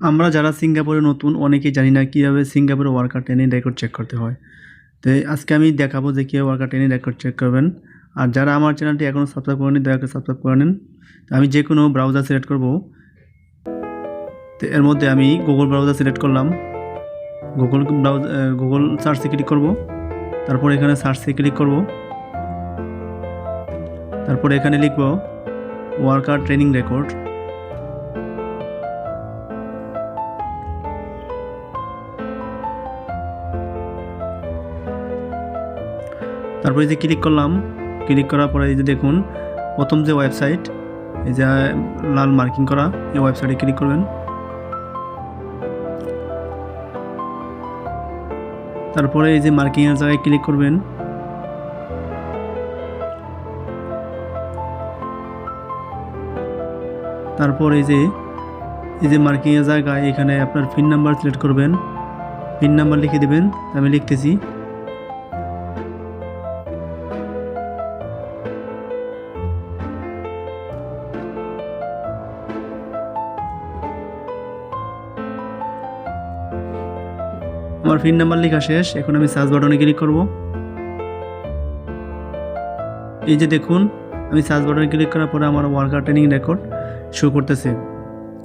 আমরা যারা সিঙ্গাপুরে নতুন অনেকেই জানি না কীভাবে সিঙ্গাপুরে ওয়ার্কার ট্রেনিং রেকর্ড চেক করতে হয়। তো আজকে আমি দেখাবো যে কীভাবে ওয়ার্কার ট্রেনিং রেকর্ড চেক করবেন। আর যারা আমার চ্যানেলটি এখনও সাবস্ক্রাইব করেনি দয়া করে সাবস্ক্রাইব করে নিন। তো আমি যে কোনো ব্রাউজার সিলেক্ট করব। তো এর মধ্যে আমি গুগল ব্রাউজার সিলেক্ট করলাম। গুগল সার্চে ক্লিক করব। তারপর এখানে সার্চে ক্লিক করব। তারপর এখানে লিখব ওয়ার্কার ট্রেনিং রেকর্ড। তারপরে যে ক্লিক করলাম, ক্লিক করার পরে এই যে দেখুন প্রথম যে ওয়েবসাইট, এই যে লাল মার্কিং করা, এই ওয়েবসাইটে ক্লিক করবেন। তারপরে এই যে মার্কিংয়ের জায়গায় ক্লিক করবেন। তারপর এই যে মার্কিংয়ের জায়গায় এখানে আপনার পিন নাম্বার সিলেক্ট করবেন, পিন নাম্বার লিখে দেবেন। আমি লিখতেছি। আমার পিন নাম্বার লেখা শেষ। এখন আমি সার্চ বাটনে ক্লিক করব। এই যে দেখুন আমি সার্চ বাটনে ক্লিক করার পরে আমার ওয়ার্কার ট্রেনিং রেকর্ড শো করতেছে।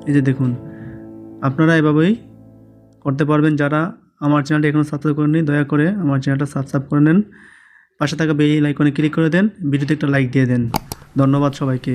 এই যে দেখুন আপনারা এভাবেই করতে পারবেন। যারা আমার চ্যানেলটি এখনও সাবস্ক্রাইব করেননি দয়া করে আমার চ্যানেলটা সাবস্ক্রাইব করে নেন। পাশে থাকা বেল আইকনে ক্লিক করে দেন, ভিডিওতে একটা লাইক দিয়ে দেন। ধন্যবাদ সবাইকে।